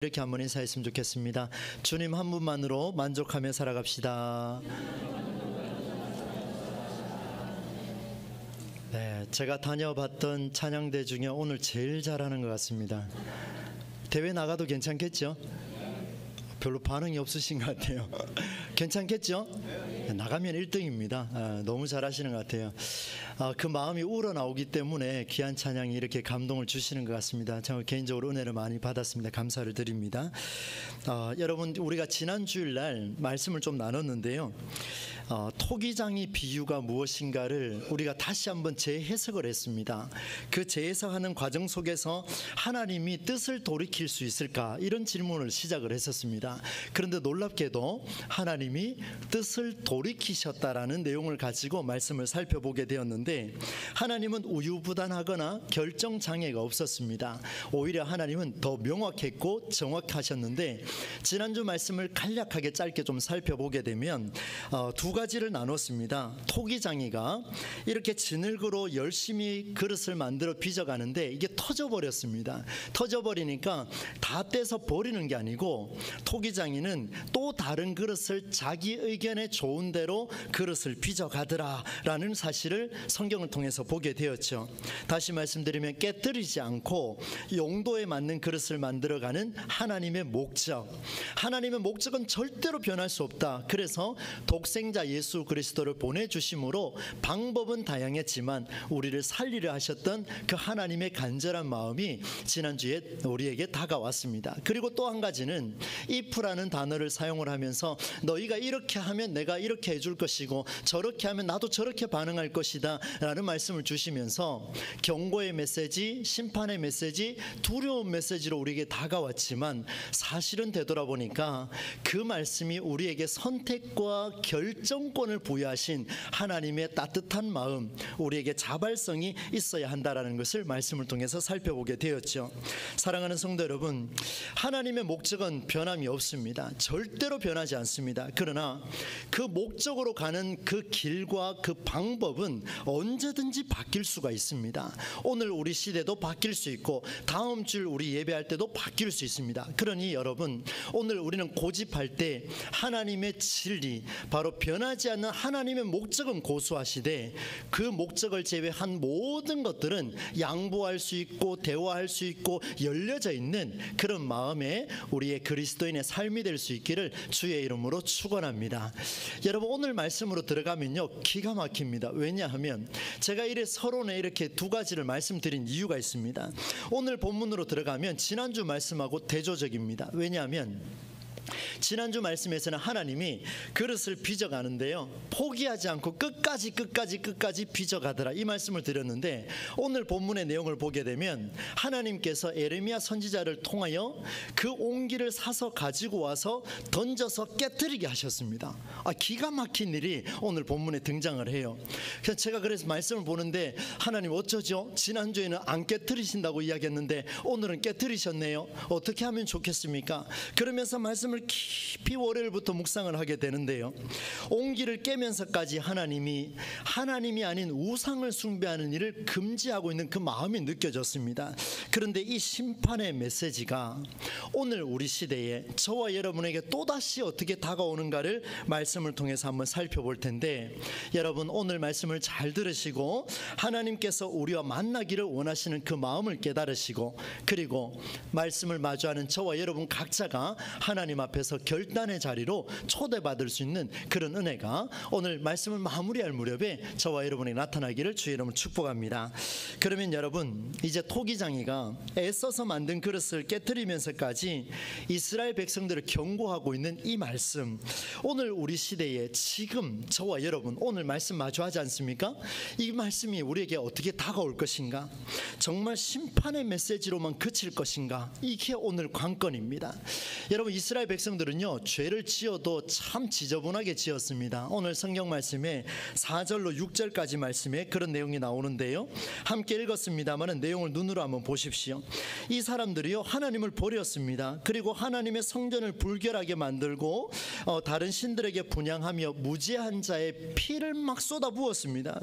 이렇게 한번 인사했으면 좋겠습니다. 주님 한 분만으로 만족하며 살아갑시다. 네, 제가 다녀봤던 찬양대 중에 오늘 제일 잘하는 것 같습니다. 대회 나가도 괜찮겠죠? 별로 반응이 없으신 것 같아요. 괜찮겠죠? 나가면 1등입니다. 너무 잘하시는 것 같아요. 그 마음이 우러나오기 때문에 귀한 찬양이 이렇게 감동을 주시는 것 같습니다. 제가 개인적으로 은혜를 많이 받았습니다. 감사를 드립니다. 여러분, 우리가 지난 주일날 말씀을 좀 나눴는데요. 토기장이 비유가 무엇인가를 우리가 다시 한번 재해석을 했습니다. 그 재해석하는 과정 속에서 하나님이 뜻을 돌이킬 수 있을까? 이런 질문을 시작을 했었습니다. 그런데 놀랍게도 하나님이 뜻을 돌이키셨다라는 내용을 가지고 말씀을 살펴보게 되었는데, 하나님은 우유부단하거나 결정장애가 없었습니다. 오히려 하나님은 더 명확했고 정확하셨는데, 지난주 말씀을 간략하게 짧게 좀 살펴보게 되면 두 가지를 나눴습니다. 토기장이가 이렇게 진흙으로 열심히 그릇을 만들어 빚어가는데 이게 터져버렸습니다. 터져버리니까 다 떼서 버리는 게 아니고, 토기장이는 또 다른 그릇을 자기 의견에 좋은 대로 그릇을 빚어가더라 라는 사실을 성경을 통해서 보게 되었죠. 다시 말씀드리면, 깨뜨리지 않고 용도에 맞는 그릇을 만들어가는 하나님의 목적, 하나님의 목적은 절대로 변할 수 없다. 그래서 독생자 예수 그리스도를 보내주심으로 방법은 다양했지만 우리를 살리려 하셨던 그 하나님의 간절한 마음이 지난주에 우리에게 다가왔습니다. 그리고 또 한 가지는 if라는 단어를 사용을 하면서, 너희가 이렇게 하면 내가 이렇게 해줄 것이고 저렇게 하면 나도 저렇게 반응할 것이다 라는 말씀을 주시면서 경고의 메시지, 심판의 메시지, 두려운 메시지로 우리에게 다가왔지만, 사실은 되돌아보니까 그 말씀이 우리에게 선택과 결정권을 부여하신 하나님의 따뜻한 마음, 우리에게 자발성이 있어야 한다라는 것을 말씀을 통해서 살펴보게 되었죠. 사랑하는 성도 여러분, 하나님의 목적은 변함이 없습니다. 절대로 변하지 않습니다. 그러나 그 목적으로 가는 그 길과 그 방법은 언제든지 바뀔 수가 있습니다. 오늘 우리 시대도 바뀔 수 있고 다음 주 우리 예배할 때도 바뀔 수 있습니다. 그러니 여러분, 오늘 우리는 고집할 때 하나님의 진리, 바로 변하지 않는 하나님의 목적은 고수하시되, 그 목적을 제외한 모든 것들은 양보할 수 있고 대화할 수 있고 열려져 있는 그런 마음에 우리의 그리스도인의 삶이 될 수 있기를 주의 이름으로 축원합니다. 여러분, 오늘 말씀으로 들어가면요, 기가 막힙니다. 왜냐하면 제가 서론에 이렇게 두 가지를 말씀드린 이유가 있습니다. 오늘 본문으로 들어가면 지난주 말씀하고 대조적입니다. 왜냐하면 지난주 말씀에서는 하나님이 그릇을 빚어가는데요, 포기하지 않고 끝까지 빚어가더라, 이 말씀을 드렸는데, 오늘 본문의 내용을 보게 되면 하나님께서 에레미야 선지자를 통하여 그 옹기를 사서 가지고 와서 던져서 깨뜨리게 하셨습니다. 기가 막힌 일이 오늘 본문에 등장을 해요. 그래서 말씀을 보는데, 하나님 어쩌죠? 지난주에는 안 깨뜨리신다고 이야기했는데 오늘은 깨뜨리셨네요. 어떻게 하면 좋겠습니까? 그러면서 말씀을 깊이 월요일부터 묵상을 하게 되는데요, 옹기를 깨면서까지 하나님이 아닌 우상을 숭배하는 일을 금지하고 있는 그 마음이 느껴졌습니다. 그런데 이 심판의 메시지가 오늘 우리 시대에 저와 여러분에게 또다시 어떻게 다가오는가를 말씀을 통해서 한번 살펴볼 텐데, 여러분, 오늘 말씀을 잘 들으시고 하나님께서 우리와 만나기를 원하시는 그 마음을 깨달으시고, 그리고 말씀을 마주하는 저와 여러분 각자가 하나님 앞에서 결단의 자리로 초대받을 수 있는 그런 은혜가 오늘 말씀을 마무리할 무렵에 저와 여러분에게 나타나기를 주의 이름으로 축복합니다. 그러면 여러분, 이제 토기장이가 애써서 만든 그릇을 깨뜨리면서까지 이스라엘 백성들을 경고하고 있는 이 말씀, 오늘 우리 시대에 지금 저와 여러분 오늘 말씀 마주하지 않습니까? 이 말씀이 우리에게 어떻게 다가올 것인가? 정말 심판의 메시지로만 그칠 것인가? 이게 오늘 관건입니다. 여러분, 이스라엘 백성들은요, 죄를 지어도 참 지저분하게 지었습니다. 오늘 성경 말씀에 4절로 6절까지 말씀에 그런 내용이 나오는데요, 함께 읽었습니다만 내용을 눈으로 한번 보십시오. 이 사람들이요, 하나님을 버렸습니다. 그리고 하나님의 성전을 불결하게 만들고 다른 신들에게 분향하며 무지한 자의 피를 막 쏟아 부었습니다.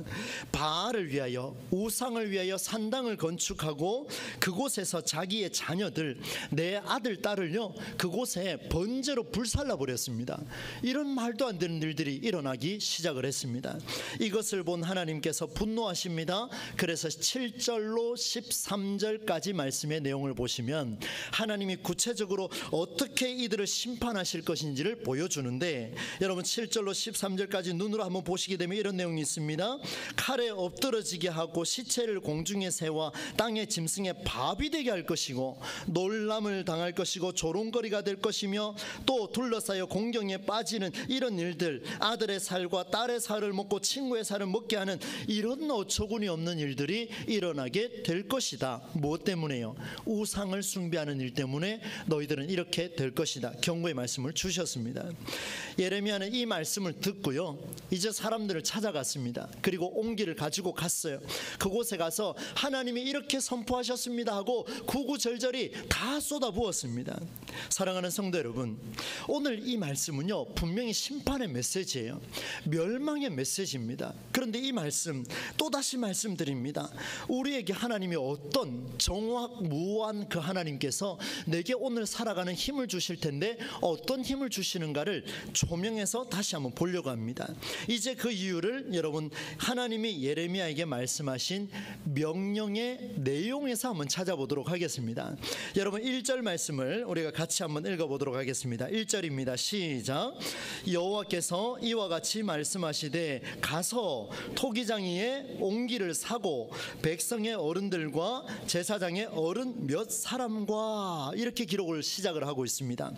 바알을 위하여, 우상을 위하여 산당을 건축하고 그곳에서 자기의 자녀들, 내 아들 딸을요, 그곳에 번제로 불살라 버렸습니다. 이런 말도 안 되는 일들이 일어나기 시작을 했습니다. 이것을 본 하나님께서 분노하십니다. 그래서 7절로 13절까지 말씀의 내용을 보시면 하나님이 구체적으로 어떻게 이들을 심판하실 것인지를 보여주는데, 여러분 7절로 13절까지 눈으로 한번 보시게 되면 이런 내용이 있습니다. 칼에 엎드러지게 하고 시체를 공중에 세워 땅의 짐승의 밥이 되게 할 것이고 놀람을 당할 것이고 조롱거리가 될 것이며, 또 둘러싸여 공경에 빠지는 이런 일들, 아들의 살과 딸의 살을 먹고 친구의 살을 먹게 하는 이런 어처구니 없는 일들이 일어나게 될 것이다. 무엇 때문에요? 우상을 숭배하는 일 때문에 너희들은 이렇게 될 것이다. 경고의 말씀을 주셨습니다. 예레미야는 이 말씀을 듣고요, 이제 사람들을 찾아갔습니다. 그리고 옹기를 가지고 갔어요. 그곳에 가서 하나님이 이렇게 선포하셨습니다 하고 구구절절히 다 쏟아부었습니다. 사랑하는 성도 여러분, 오늘 이 말씀은요, 분명히 심판의 메시지예요. 멸망의 메시지입니다. 그런데 이 말씀, 또다시 말씀드립니다. 우리에게 하나님이 어떤 정확무한 그 하나님께서 내게 오늘 살아가는 힘을 주실 텐데 어떤 힘을 주시는가를 조명해서 다시 한번 보려고 합니다. 이제 그 이유를 여러분, 하나님이 예레미야에게 말씀하신 명령의 내용에서 한번 찾아보도록 하겠습니다. 여러분 1절 말씀을 우리가 같이 한번 읽어보도록 하겠습니다. 1절입니다. 시작. 여호와께서 이와 같이 말씀하시되 가서 토기장이의 옹기를 사고 백성의 어른들과 제사장의 어른 몇 사람과, 이렇게 기록을 시작을 하고 있습니다.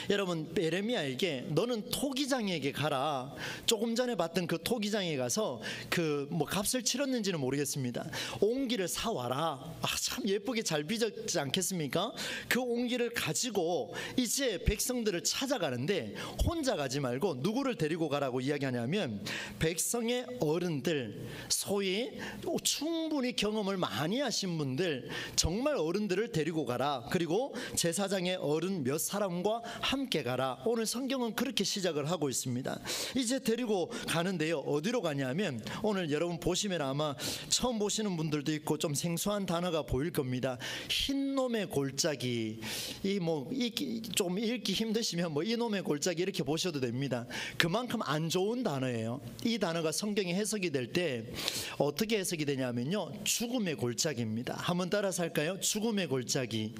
여러분, 예레미야에게 너는 토기장에게 가라. 조금 전에 봤던 그 토기장에 가서 그 값을 치렀는지는 모르겠습니다. 옹기를 사와라. 참 예쁘게 잘 빚었지 않겠습니까? 그 옹기를 가지고 이제 백성들을 찾아가는데 혼자 가지 말고 누구를 데리고 가라고 이야기하냐면 백성의 어른들, 소위 충분히 경험을 많이 하신 분들, 정말 어른들을 데리고 가라. 그리고 제사장의 어른 몇 사람과 함께 가라. 오늘 성경은 그렇게 시작을 하고 있습니다. 이제 데리고 가는데요, 어디로 가냐면 오늘 여러분 보시면 아마 처음 보시는 분들도 있고 좀 생소한 단어가 보일 겁니다. 흰놈의 골짜기. 좀 읽기 힘드시면 이놈의 골짜기 이렇게 보셔도 됩니다. 그만큼 안 좋은 단어예요. 이 단어가 성경에 해석이 될 때 어떻게 해석이 되냐면요, 죽음의 골짜기입니다. 한번 따라서 할까요? 죽음의 골짜기.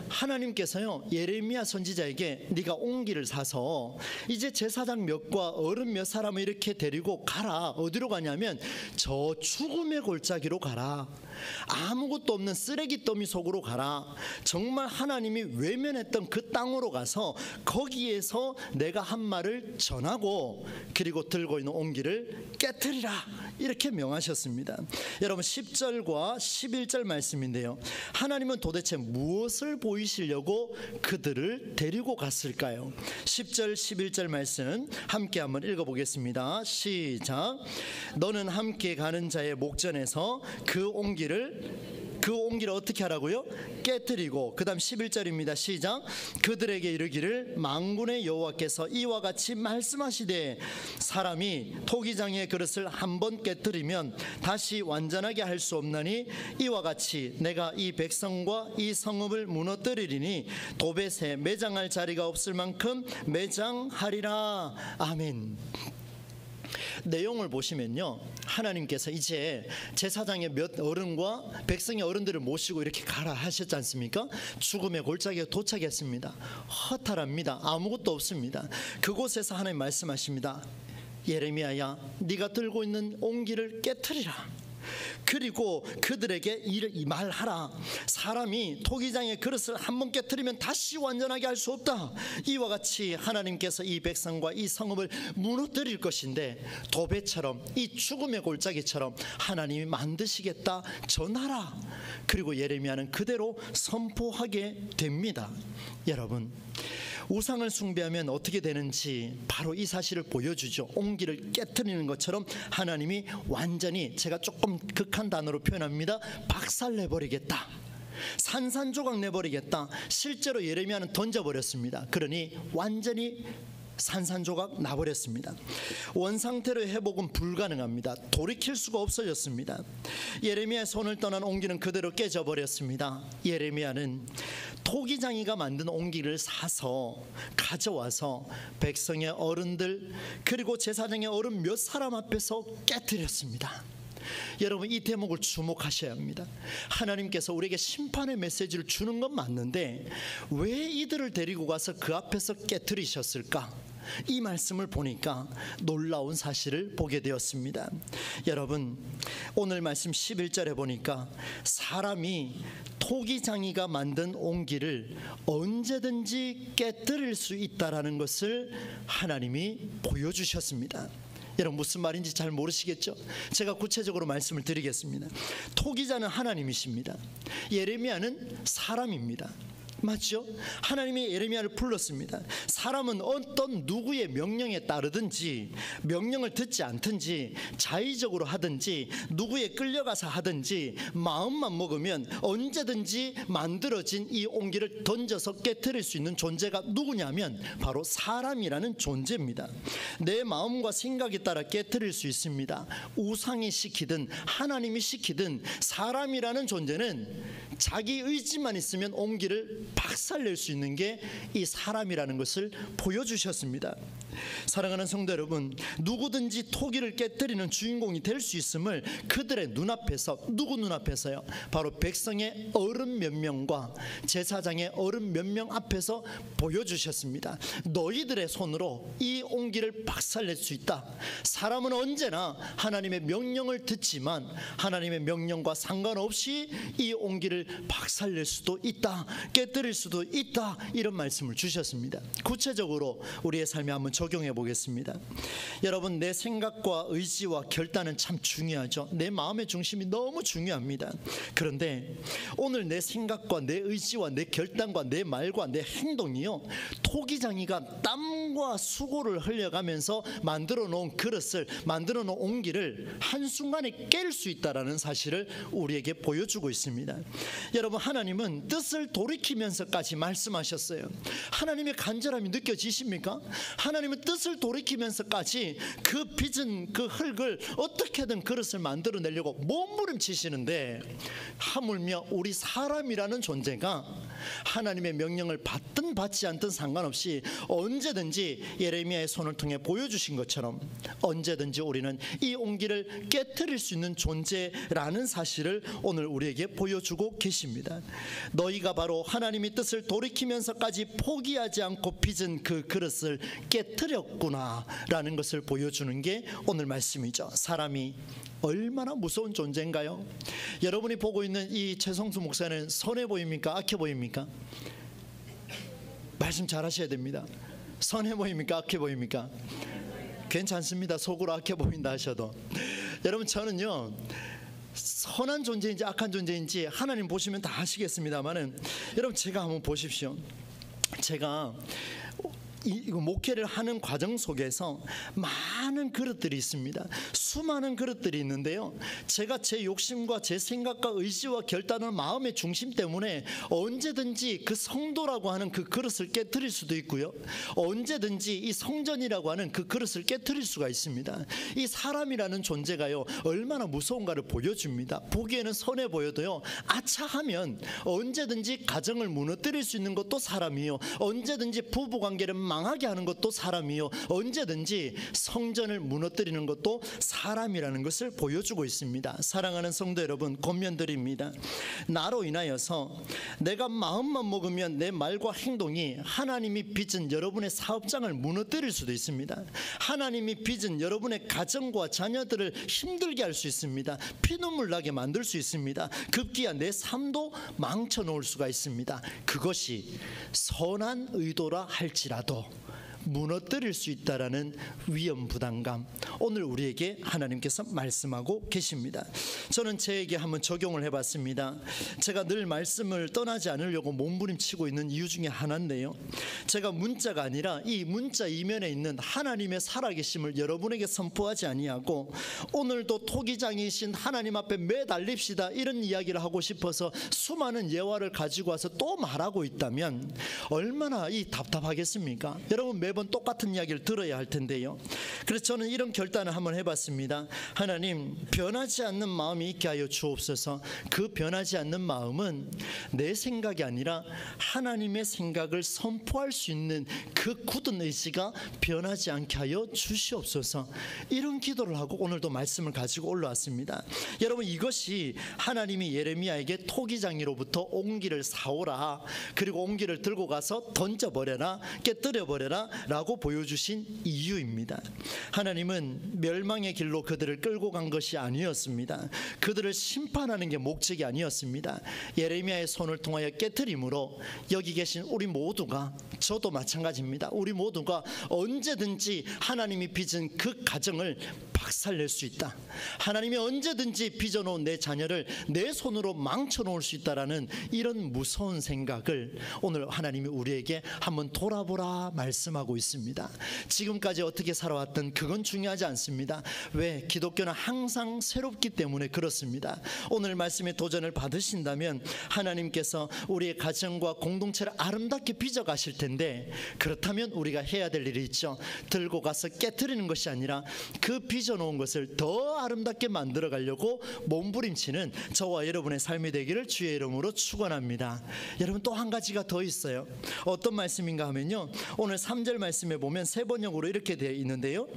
하나님께서요, 예레미야 선지자에게 네가 옹기를 사서 이제 제사장 몇과 어른 몇 사람을 이렇게 데리고 가라. 어디로 가냐면 저 죽음의 골짜기로 가라. 아무것도 없는 쓰레기 더미 속으로 가라. 정말 하나님이 외면했던 그 땅으로 가서 거기에서 내가 한 말을 전하고 그리고 들고 있는 옹기를 깨트리라. 이렇게 명하셨습니다. 여러분 10절과 11절 말씀인데요, 하나님은 도대체 무엇을 보이시려고 그들을 데리고 갔을까요? 10절 11절 말씀 함께 한번 읽어보겠습니다. 시작. 너는 함께 가는 자의 목전에서 그 옹기를 어떻게 하라고요? 깨뜨리고, 그 다음 11절입니다. 시작. 그들에게 이르기를 만군의 여호와께서 이와 같이 말씀하시되 사람이 토기장의 그릇을 한번 깨뜨리면 다시 완전하게 할 수 없나니 이와 같이 내가 이 백성과 이 성읍을 무너뜨리리니 도벳에 매장할 자리가 없을 만큼 매장하리라. 아멘. 내용을 보시면요, 하나님께서 이제 제사장의 몇 어른과 백성의 어른들을 모시고 이렇게 가라 하셨지 않습니까? 죽음의 골짜기에 도착했습니다. 허탈합니다. 아무것도 없습니다. 그곳에서 하나님 말씀하십니다. 예레미야야, 네가 들고 있는 옹기를 깨트리라. 그리고 그들에게 이 말하라. 사람이 토기장의 그릇을 한번 깨트리면 다시 완전하게 할 수 없다. 이와 같이 하나님께서 이 백성과 이 성읍을 무너뜨릴 것인데 도배처럼 이 죽음의 골짜기처럼 하나님이 만드시겠다 전하라. 그리고 예레미야는 그대로 선포하게 됩니다. 여러분, 우상을 숭배하면 어떻게 되는지 바로 이 사실을 보여주죠. 옹기를 깨트리는 것처럼 하나님이 완전히, 제가 조금 극한 단어로 표현합니다, 박살내버리겠다, 산산조각 내버리겠다. 실제로 예레미야는 던져버렸습니다. 그러니 완전히 산산조각 나버렸습니다. 원상태로 회복은 불가능합니다. 돌이킬 수가 없어졌습니다. 예레미야의 손을 떠난 옹기는 그대로 깨져버렸습니다. 예레미야는 토기장이가 만든 옹기를 사서 가져와서 백성의 어른들 그리고 제사장의 어른 몇 사람 앞에서 깨뜨렸습니다. 여러분, 이 대목을 주목하셔야 합니다. 하나님께서 우리에게 심판의 메시지를 주는 건 맞는데 왜 이들을 데리고 가서 그 앞에서 깨뜨리셨을까? 이 말씀을 보니까 놀라운 사실을 보게 되었습니다. 여러분, 오늘 말씀 11절에 보니까 사람이 토기장이가 만든 옹기를 언제든지 깨뜨릴 수 있다라는 것을 하나님이 보여주셨습니다. 여러분, 무슨 말인지 잘 모르시겠죠? 제가 구체적으로 말씀을 드리겠습니다. 토기자는 하나님이십니다. 예레미야는 사람입니다. 맞죠? 하나님이 예레미야를 불렀습니다. 사람은 어떤 누구의 명령에 따르든지, 명령을 듣지 않든지, 자의적으로 하든지, 누구에 끌려가서 하든지 마음만 먹으면 언제든지 만들어진 이 옹기를 던져서 깨트릴 수 있는 존재가 누구냐면 바로 사람이라는 존재입니다. 내 마음과 생각에 따라 깨트릴 수 있습니다. 우상이 시키든 하나님이 시키든 사람이라는 존재는 자기 의지만 있으면 옹기를 박살낼 수 있는 게 이 사람이라는 것을 보여주셨습니다. 사랑하는 성도 여러분, 누구든지 토기를 깨뜨리는 주인공이 될 수 있음을 그들의 눈앞에서, 누구 눈앞에서요? 바로 백성의 어른 몇 명과 제사장의 어른 몇 명 앞에서 보여주셨습니다. 너희들의 손으로 이 옹기를 박살낼 수 있다. 사람은 언제나 하나님의 명령을 듣지만 하나님의 명령과 상관없이 이 옹기를 박살낼 수도 있다, 깨뜨릴 수도 있다, 이런 말씀을 주셨습니다. 구체적으로 우리의 삶에 한번 적용해 보겠습니다. 여러분, 내 생각과 의지와 결단은 참 중요하죠. 내 마음의 중심이 너무 중요합니다. 그런데 오늘 내 생각과 내 의지와 내 결단과 내 말과 내 행동이요, 토기장이가 땀과 수고를 흘려가면서 만들어 놓은 그릇을, 만들어 놓은 옹기를 한순간에 깰 수 있다는 사실을 우리에게 보여주고 있습니다. 여러분, 하나님은 뜻을 돌이키면서까지 말씀하셨어요. 하나님의 간절함이 느껴지십니까? 하나님은 뜻을 돌이키면서까지 그 빚은 그 흙을 어떻게든 그릇을 만들어내려고 몸부림치시는데, 하물며 우리 사람이라는 존재가 하나님의 명령을 받든 받지 않든 상관없이 언제든지 예레미야의 손을 통해 보여주신 것처럼 언제든지 우리는 이 옹기를 깨트릴 수 있는 존재라는 사실을 오늘 우리에게 보여주고 계십니다. 너희가 바로 하나님의 뜻을 돌이키면서까지 포기하지 않고 빚은 그 그릇을 깨트렸구나 라는 것을 보여주는 게 오늘 말씀이죠. 사람이 얼마나 무서운 존재인가요? 여러분이 보고 있는 이 최성수 목사는 선해 보입니까? 악해 보입니까? 말씀 잘 하셔야 됩니다. 선해 보입니까? 악해 보입니까? 괜찮습니다. 속으로 악해 보인다 하셔도. 여러분, 저는요, 선한 존재인지 악한 존재인지 하나님 보시면 다 아시겠습니다만은, 여러분, 제가 한번 보십시오. 제가 이거 목회를 하는 과정 속에서 많은 그릇들이 있습니다. 수많은 그릇들이 있는데요, 제가 제 욕심과 제 생각과 의지와 결단을, 마음의 중심 때문에 언제든지 그 성도라고 하는 그 그릇을 깨트릴 수도 있고요, 언제든지 이 성전이라고 하는 그 그릇을 깨트릴 수가 있습니다. 이 사람이라는 존재가요, 얼마나 무서운가를 보여줍니다. 보기에는 선해 보여도요, 아차하면 언제든지 가정을 무너뜨릴 수 있는 것도 사람이요, 언제든지 부부관계를 망하게 하는 것도 사람이요, 언제든지 성전을 무너뜨리는 것도 사람이라는 것을 보여주고 있습니다. 사랑하는 성도 여러분, 권면드립니다. 나로 인하여서 내가 마음만 먹으면 내 말과 행동이 하나님이 빚은 여러분의 사업장을 무너뜨릴 수도 있습니다. 하나님이 빚은 여러분의 가정과 자녀들을 힘들게 할 수 있습니다. 피눈물 나게 만들 수 있습니다. 급기야 내 삶도 망쳐놓을 수가 있습니다. 그것이 선한 의도라 할지라도 무너뜨릴 수 있다라는 위험 부담감, 오늘 우리에게 하나님께서 말씀하고 계십니다. 저는 제에게 한번 적용을 해봤습니다. 제가 늘 말씀을 떠나지 않으려고 몸부림치고 있는 이유 중에 하나인데요, 제가 문자가 아니라 이 문자 이면에 있는 하나님의 살아계심을 여러분에게 선포하지 아니하고 오늘도 토기장이신 하나님 앞에 매달립시다 이런 이야기를 하고 싶어서 수많은 예화를 가지고 와서 또 말하고 있다면 얼마나 이 답답하겠습니까? 여러분 매번 똑같은 이야기를 들어야 할 텐데요. 그래서 저는 이런 결단을 한번 해봤습니다. 하나님, 변하지 않는 마음이 있게 하여 주옵소서. 그 변하지 않는 마음은 내 생각이 아니라 하나님의 생각을 선포할 수 있는 그 굳은 의지가 변하지 않게 하여 주시옵소서. 이런 기도를 하고 오늘도 말씀을 가지고 올라왔습니다. 여러분, 이것이 하나님이 예레미야에게 토기장이로부터 옹기를 사오라, 그리고 옹기를 들고 가서 던져버려라, 깨뜨려버려라 라고 보여주신 이유입니다. 하나님은 멸망의 길로 그들을 끌고 간 것이 아니었습니다. 그들을 심판하는 게 목적이 아니었습니다. 예레미야의 손을 통하여 깨뜨림으로 여기 계신 우리 모두가, 저도 마찬가지입니다. 우리 모두가 언제든지 하나님이 빚은 그 가정을 박살낼 수 있다. 하나님이 언제든지 빚어놓은 내 자녀를 내 손으로 망쳐놓을 수 있다라는 이런 무서운 생각을 오늘 하나님이 우리에게 한번 돌아보라 말씀하고 있습니다. 지금까지 어떻게 살아왔던 그건 중요하지 않습니다. 왜? 기독교는 항상 새롭기 때문에 그렇습니다. 오늘 말씀의 도전을 받으신다면 하나님께서 우리의 가정과 공동체를 아름답게 빚어가실 텐데, 그렇다면 우리가 해야 될 일이 있죠. 들고 가서 깨트리는 것이 아니라 그 빚어놓은 것을 더 아름답게 만들어 가려고 몸부림치는 저와 여러분의 삶이 되기를 주의 이름으로 축원합니다. 여러분, 또 한 가지가 더 있어요. 어떤 말씀인가 하면요, 오늘 3절 말씀에 보면 세 번역으로 이렇게 되어 있는데요,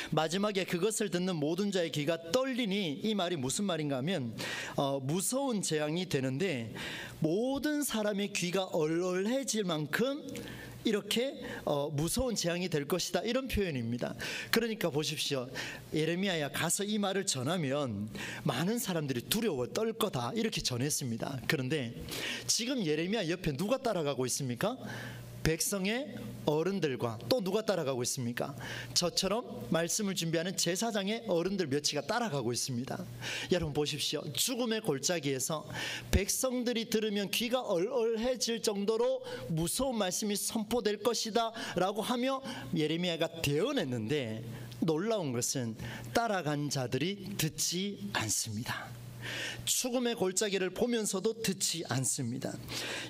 마지막에 그것을 듣는 모든 자의 귀가 떨리니, 이 말이 무슨 말인가 하면 무서운 재앙이 되는데 모든 사람의 귀가 얼얼해질 만큼 이렇게 무서운 재앙이 될 것이다, 이런 표현입니다. 그러니까 보십시오. 예레미야야, 가서 이 말을 전하면 많은 사람들이 두려워 떨 거다, 이렇게 전했습니다. 그런데 지금 예레미야 옆에 누가 따라가고 있습니까? 백성의 어른들과 또 누가 따라가고 있습니까? 저처럼 말씀을 준비하는 제사장의 어른들 몇이가 따라가고 있습니다. 여러분 보십시오. 죽음의 골짜기에서 백성들이 들으면 귀가 얼얼해질 정도로 무서운 말씀이 선포될 것이다 라고 하며 예레미야가 대언했는데, 놀라운 것은 따라간 자들이 듣지 않습니다. 죽음의 골짜기를 보면서도 듣지 않습니다.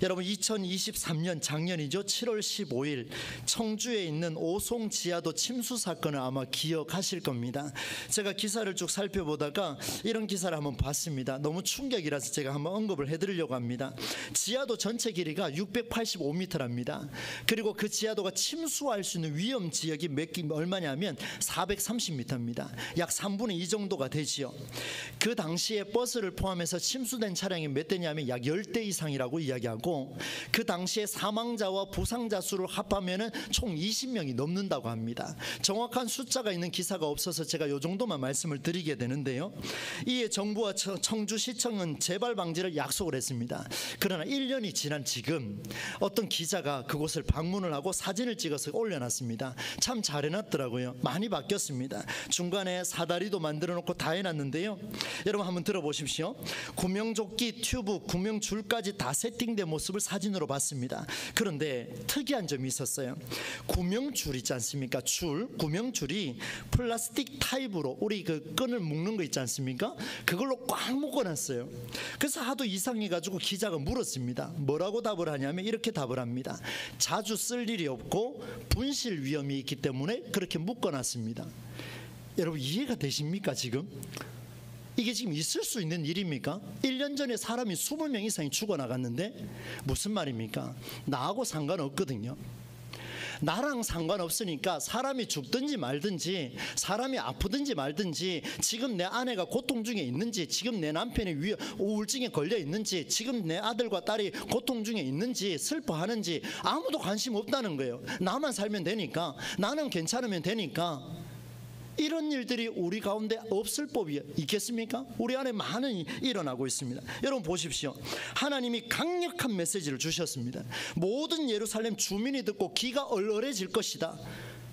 여러분, 2023년 작년이죠. 7월 15일 청주에 있는 오송 지하도 침수 사건을 아마 기억하실 겁니다. 제가 기사를 쭉 살펴보다가 이런 기사를 한번 봤습니다. 너무 충격이라서 제가 한번 언급을 해드리려고 합니다. 지하도 전체 길이가 685m랍니다. 그리고 그 지하도가 침수할 수 있는 위험 지역이 얼마냐면 430m입니다. 약 3분의 2 정도가 되지요. 그 당시에 버스를 포함해서 침수된 차량이 몇 대냐면 약 10대 이상이라고 이야기하고, 그 당시에 사망자와 부상자 수를 합하면 총 20명이 넘는다고 합니다. 정확한 숫자가 있는 기사가 없어서 제가 이 정도만 말씀을 드리게 되는데요, 이에 정부와 청주시청은 재발 방지를 약속을 했습니다. 그러나 1년이 지난 지금 어떤 기자가 그곳을 방문을 하고 사진을 찍어서 올려놨습니다. 참 잘 해놨더라고요. 많이 바뀌었습니다. 중간에 사다리도 만들어 놓고 다 해놨는데요, 여러분 한번 들어보십시오. 구명조끼, 튜브, 구명줄까지 다 세팅된 모습을 사진으로 봤습니다. 그런데 특이한 점이 있었어요. 구명줄 있지 않습니까? 구명줄이 플라스틱 타입으로 우리 그 끈을 묶는 거 있지 않습니까? 그걸로 꽉 묶어놨어요. 그래서 하도 이상해가지고 기자가 물었습니다. 뭐라고 답을 하냐면 이렇게 답을 합니다. 자주 쓸 일이 없고 분실 위험이 있기 때문에 그렇게 묶어놨습니다. 여러분, 이해가 되십니까? 지금 이게 지금 있을 수 있는 일입니까? 1년 전에 사람이 20명 이상이 죽어나갔는데 무슨 말입니까? 나하고 상관없거든요. 나랑 상관없으니까 사람이 죽든지 말든지, 사람이 아프든지 말든지, 지금 내 아내가 고통 중에 있는지, 지금 내 남편이 우울증에 걸려 있는지, 지금 내 아들과 딸이 고통 중에 있는지 슬퍼하는지 아무도 관심 없다는 거예요. 나만 살면 되니까, 나는 괜찮으면 되니까. 이런 일들이 우리 가운데 없을 법이 있겠습니까? 우리 안에 많은 일이 일어나고 있습니다. 여러분 보십시오. 하나님이 강력한 메시지를 주셨습니다. 모든 예루살렘 주민이 듣고 귀가 얼얼해질 것이다.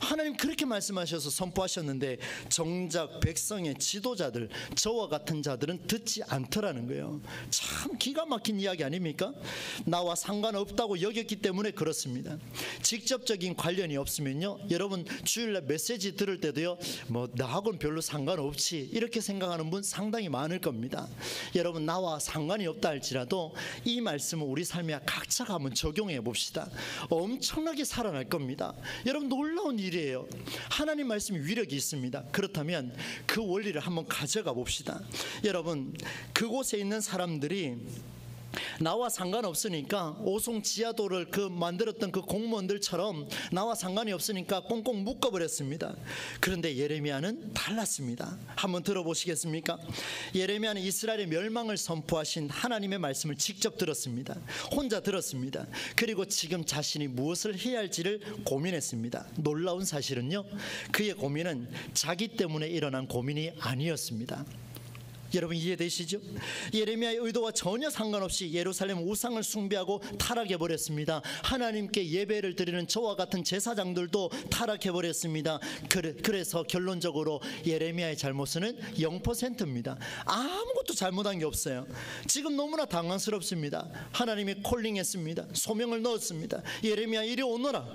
하나님 그렇게 말씀하셔서 선포하셨는데 정작 백성의 지도자들, 저와 같은 자들은 듣지 않더라는 거예요. 참 기가 막힌 이야기 아닙니까? 나와 상관없다고 여겼기 때문에 그렇습니다. 직접적인 관련이 없으면요, 여러분 주일날 메시지 들을 때도요, 뭐 나하고는 별로 상관없지 이렇게 생각하는 분 상당히 많을 겁니다. 여러분, 나와 상관이 없다 할지라도 이 말씀을 우리 삶에 각자가 한번 적용해 봅시다. 엄청나게 살아날 겁니다. 여러분, 놀라운 일이에요. 하나님 말씀이 위력이 있습니다. 그렇다면 그 원리를 한번 가져가 봅시다. 여러분, 그곳에 있는 사람들이 나와 상관없으니까 오송 지하도를 만들었던 그 공무원들처럼 나와 상관이 없으니까 꽁꽁 묶어버렸습니다. 그런데 예레미야는 달랐습니다. 한번 들어보시겠습니까? 예레미야는 이스라엘의 멸망을 선포하신 하나님의 말씀을 직접 들었습니다. 혼자 들었습니다. 그리고 지금 자신이 무엇을 해야 할지를 고민했습니다. 놀라운 사실은요, 그의 고민은 자기 때문에 일어난 고민이 아니었습니다. 여러분 이해되시죠? 예레미야의 의도와 전혀 상관없이 예루살렘 우상을 숭배하고 타락해버렸습니다. 하나님께 예배를 드리는 저와 같은 제사장들도 타락해버렸습니다. 그래서 결론적으로 예레미야의 잘못은 0%입니다. 아무것도 잘못한 게 없어요. 지금 너무나 당황스럽습니다. 하나님이 콜링했습니다. 소명을 넣었습니다. 예레미야 이리 오너라.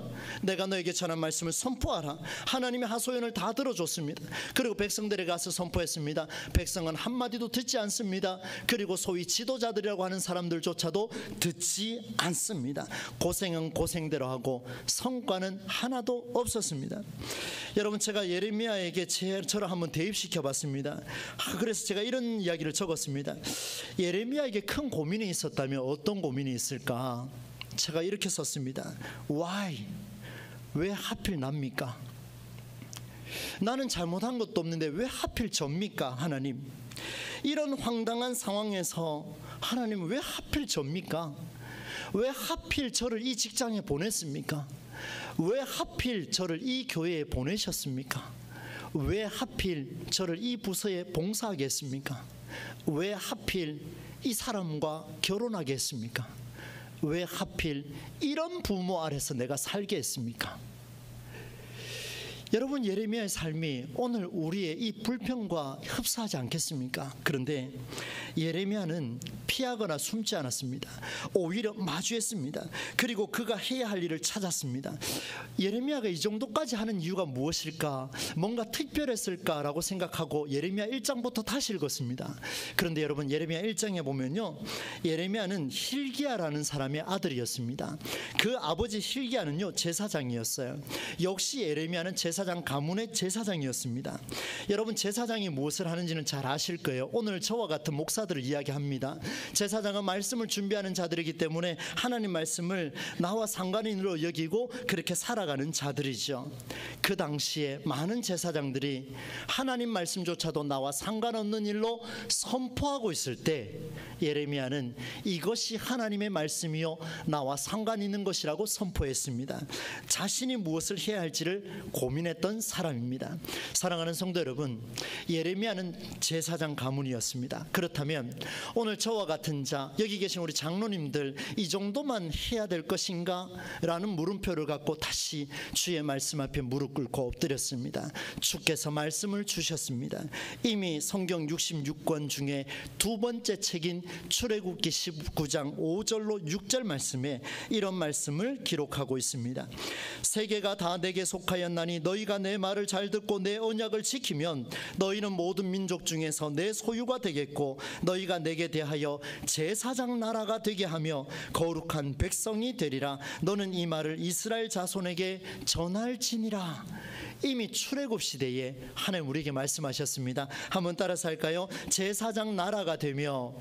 내가 너에게 전한 말씀을 선포하라. 하나님의 하소연을 다 들어줬습니다. 그리고 백성들에게 가서 선포했습니다. 백성은 한마디도 듣지 않습니다. 그리고 소위 지도자들이라고 하는 사람들조차도 듣지 않습니다. 고생은 고생대로 하고 성과는 하나도 없었습니다. 여러분, 제가 예레미야에게 저를 한번 대입시켜 봤습니다. 그래서 제가 이런 이야기를 적었습니다. 예레미야에게 큰 고민이 있었다면 어떤 고민이 있을까? 제가 이렇게 썼습니다. Why? 왜 하필 납니까? 나는 잘못한 것도 없는데 왜 하필 접니까? 하나님, 이런 황당한 상황에서 하나님 왜 하필 접니까? 왜 하필 저를 이 직장에 보냈습니까? 왜 하필 저를 이 교회에 보내셨습니까? 왜 하필 저를 이 부서에 봉사하게 했습니까? 왜 하필 이 사람과 결혼하게 했습니까? 왜 하필 이런 부모 아래서 내가 살게 했습니까? 여러분, 예레미야의 삶이 오늘 우리의 이 불평과 흡사하지 않겠습니까? 그런데 예레미야는 피하거나 숨지 않았습니다. 오히려 마주했습니다. 그리고 그가 해야 할 일을 찾았습니다. 예레미야가 이 정도까지 하는 이유가 무엇일까? 뭔가 특별했을까라고 생각하고 예레미야 1장부터 다시 읽었습니다. 그런데 여러분, 예레미야 1장에 보면요, 예레미야는 hil기야라는 사람의 아들이었습니다. 그 아버지 hil기야는요 제사장이었어요. 역시 예레미야는 제사장 가문의 제사장이었습니다. 여러분, 제사장이 무엇을 하는지는 잘 아실 거예요. 오늘 저와 같은 목사들을 이야기합니다. 제사장은 말씀을 준비하는 자들이기 때문에 하나님 말씀을 나와 상관인으로 여기고 그렇게 살아가는 자들이죠. 그 당시에 많은 제사장들이 하나님 말씀조차도 나와 상관없는 일로 선포하고 있을 때 예레미야는 이것이 하나님의 말씀이요 나와 상관 있는 것이라고 선포했습니다. 자신이 무엇을 해야 할지를 고민했던 사람입니다. 사랑하는 성도 여러분, 예레미야는 제사장 가문이었습니다. 그렇다면 오늘 저와 같은 자, 여기 계신 우리 장로님들, 이 정도만 해야 될 것인가? 라는 물음표를 갖고 다시 주의 말씀 앞에 무릎 꿇고 엎드렸습니다. 주께서 말씀을 주셨습니다. 이미 성경 66권 중에 두 번째 책인 출애굽기 19장 5절로 6절 말씀에 이런 말씀을 기록하고 있습니다. 세계가 다 내게 속하였나니 너희가 내 말을 잘 듣고 내 언약을 지키면 너희는 모든 민족 중에서 내 소유가 되겠고 너희가 내게 대하여 제사장 나라가 되게 하며 거룩한 백성이 되리라. 너는 이 말을 이스라엘 자손에게 전할지니라. 이미 출애굽 시대에 하나님 우리에게 말씀하셨습니다. 한번 따라서 할까요? 제사장 나라가 되며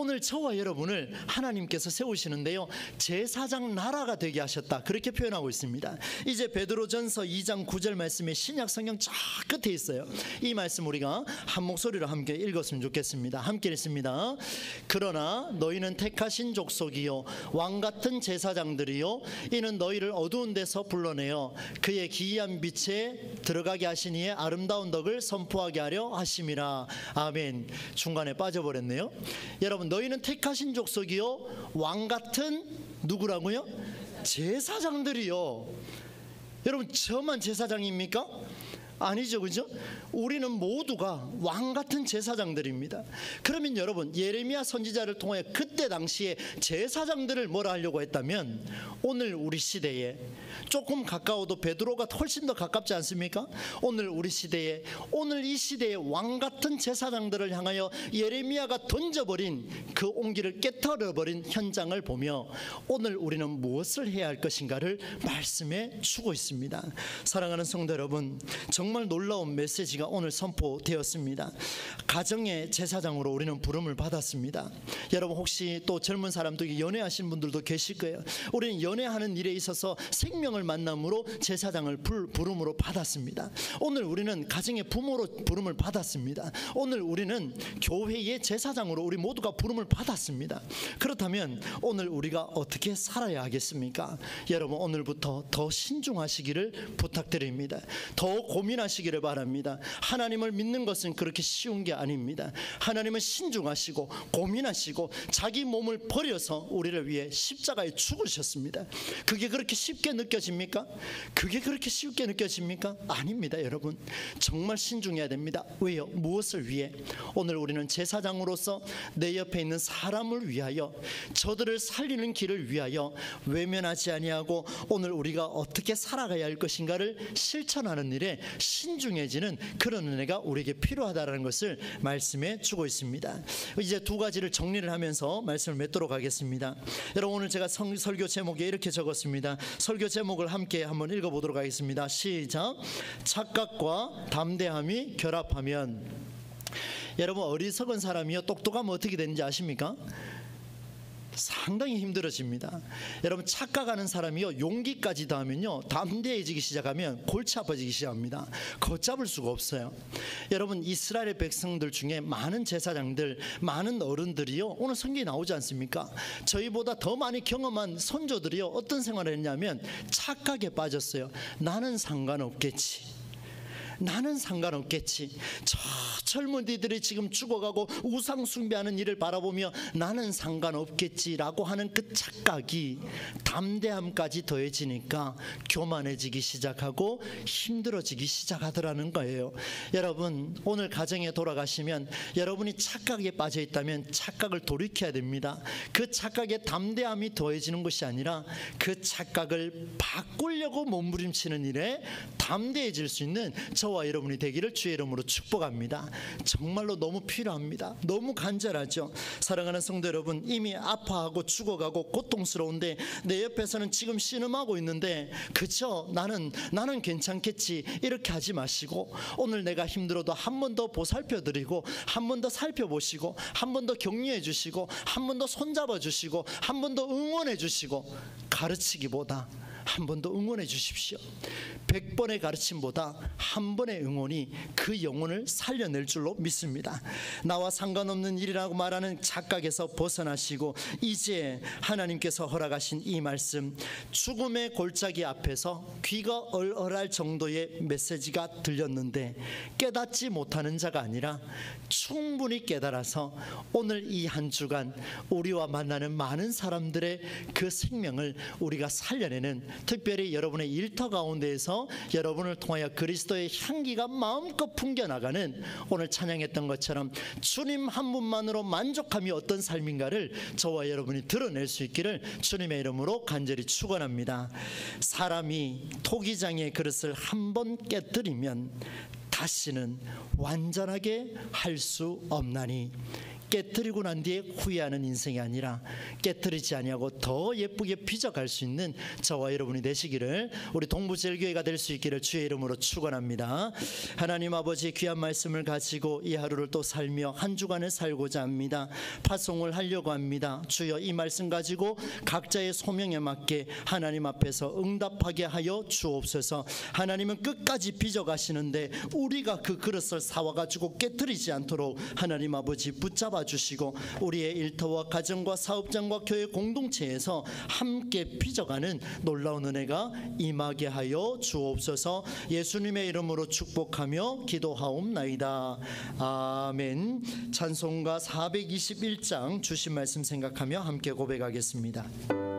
오늘 저와 여러분을 하나님께서 세우시는데요, 제사장 나라가 되게 하셨다, 그렇게 표현하고 있습니다. 이제 베드로전서 2장 9절 말씀에 신약 성경 쫙 끝에 있어요. 이 말씀 우리가 한 목소리로 함께 읽었으면 좋겠습니다. 함께 읽습니다. 그러나 너희는 택하신 족속이요 왕같은 제사장들이요 이는 너희를 어두운 데서 불러내어 그의 기이한 빛에 들어가게 하신 이의 아름다운 덕을 선포하게 하려 하심이라. 아멘. 중간에 빠져버렸네요. 여러분, 너희는 택하신 족속이요 왕같은 누구라고요? 제사장들이요. 여러분, 저만 제사장입니까? 아니죠, 그죠? 우리는 모두가 왕같은 제사장들입니다. 그러면 여러분, 예레미야 선지자를 통해 그때 당시에 제사장들을 뭐라 하려고 했다면, 오늘 우리 시대에 조금 가까워도 베드로가 훨씬 더 가깝지 않습니까? 오늘 우리 시대에, 오늘 이 시대에 왕같은 제사장들을 향하여 예레미야가 던져버린 그 온기를 깨트려버린 현장을 보며 오늘 우리는 무엇을 해야 할 것인가를 말씀해 주고 있습니다. 사랑하는 성도 여러분, 정말 놀라운 메시지가 오늘 선포되었습니다. 가정의 제사장으로 우리는 부름을 받았습니다. 여러분, 혹시 또 젊은 사람들 연애하신 분들도 계실 거예요. 우리는 연애하는 일에 있어서 생명을 만남으로 제사장을 부름으로 받았습니다. 오늘 우리는 가정의 부모로 부름을 받았습니다. 오늘 우리는 교회의 제사장으로 우리 모두가 부름을 받았습니다. 그렇다면 오늘 우리가 어떻게 살아야 하겠습니까? 여러분, 오늘부터 더 신중하시기를 부탁드립니다. 더 고민하시기를 바랍니다. 하나님을 믿는 것은 그렇게 쉬운 게 아닙니다. 하나님은 신중하시고 고민하시고 자기 몸을 버려서 우리를 위해 십자가에 죽으셨습니다. 그게 그렇게 쉽게 느껴집니까? 그게 그렇게 쉽게 느껴집니까? 아닙니다. 여러분, 정말 신중해야 됩니다. 왜요? 무엇을 위해? 오늘 우리는 제사장으로서 내 옆에 있는 사람을 위하여, 저들을 살리는 길을 위하여 외면하지 아니하고 오늘 우리가 어떻게 살아가야 할 것인가를 실천하는 일에 신중해지는 그런 은혜가 우리에게 필요하다는 것을 말씀해 주고 있습니다. 이제 두 가지를 정리를 하면서 말씀을 맺도록 하겠습니다. 여러분, 오늘 제가 설교 제목에 이렇게 적었습니다. 설교 제목을 함께 한번 읽어보도록 하겠습니다. 시작. 착각과 담대함이 결합하면. 여러분, 어리석은 사람이요 똑똑하면 어떻게 되는지 아십니까? 상당히 힘들어집니다. 여러분, 착각하는 사람이요 용기까지 더하면요 담대해지기 시작하면 골치 아파지기 시작합니다. 걷잡을 수가 없어요. 여러분, 이스라엘의 백성들 중에 많은 제사장들, 많은 어른들이요 오늘 성경에 나오지 않습니까? 저희보다 더 많이 경험한 선조들이요 어떤 생활을 했냐면 착각에 빠졌어요. 나는 상관없겠지. 나는 상관없겠지. 저 젊은이들이 지금 죽어가고 우상 숭배하는 일을 바라보며 나는 상관없겠지라고 하는 그 착각이 담대함까지 더해지니까 교만해지기 시작하고 힘들어지기 시작하더라는 거예요. 여러분, 오늘 가정에 돌아가시면 여러분이 착각에 빠져 있다면 착각을 돌이켜야 됩니다. 그 착각에 담대함이 더해지는 것이 아니라 그 착각을 바꾸려고 몸부림치는 일에 담대해질 수 있는 저와 여러분이 되기를 주의 이름으로 축복합니다. 정말로 너무 필요합니다. 너무 간절하죠. 사랑하는 성도 여러분, 이미 아파하고 죽어가고 고통스러운데 내 옆에서는 지금 신음하고 있는데 그쵸? 나는 괜찮겠지 이렇게 하지 마시고 오늘 내가 힘들어도 한 번 더 보살펴드리고 한 번 더 살펴보시고 한 번 더 격려해 주시고 한 번 더 손잡아 주시고 한 번 더 응원해 주시고, 가르치기보다 한 번 더 응원해 주십시오. 100번의 가르침보다 한 번의 응원이 그 영혼을 살려낼 줄로 믿습니다. 나와 상관없는 일이라고 말하는 착각에서 벗어나시고 이제 하나님께서 허락하신 이 말씀, 죽음의 골짜기 앞에서 귀가 얼얼할 정도의 메시지가 들렸는데 깨닫지 못하는 자가 아니라 충분히 깨달아서 오늘 이 한 주간 우리와 만나는 많은 사람들의 그 생명을 우리가 살려내는, 특별히 여러분의 일터 가운데에서 여러분을 통하여 그리스도의 향기가 마음껏 풍겨나가는, 오늘 찬양했던 것처럼 주님 한 분만으로 만족함이 어떤 삶인가를 저와 여러분이 드러낼 수 있기를 주님의 이름으로 간절히 축원합니다. 사람이 토기장의 그릇을 한 번 깨뜨리면 다시는 완전하게 할 수 없나니. 깨트리고 난 뒤에 후회하는 인생이 아니라 깨트리지 아니하고 더 예쁘게 빚어갈 수 있는 저와 여러분이 되시기를, 우리 동부제일교회가 될 수 있기를 주의 이름으로 축원합니다. 하나님 아버지, 귀한 말씀을 가지고 이 하루를 또 살며 한 주간을 살고자 합니다. 파송을 하려고 합니다. 주여, 이 말씀 가지고 각자의 소명에 맞게 하나님 앞에서 응답하게 하여 주옵소서. 하나님은 끝까지 빚어가시는데 우리가 그 그릇을 사와가지고 깨트리지 않도록 하나님 아버지 붙잡아 주시고, 우리의 일터와 가정과 사업장과 교회 공동체에서 함께 빚어가는 놀라운 은혜가 임하게 하여 주옵소서. 예수님의 이름으로 축복하며 기도하옵나이다. 아멘. 찬송가 421장 주신 말씀 생각하며 함께 고백하겠습니다.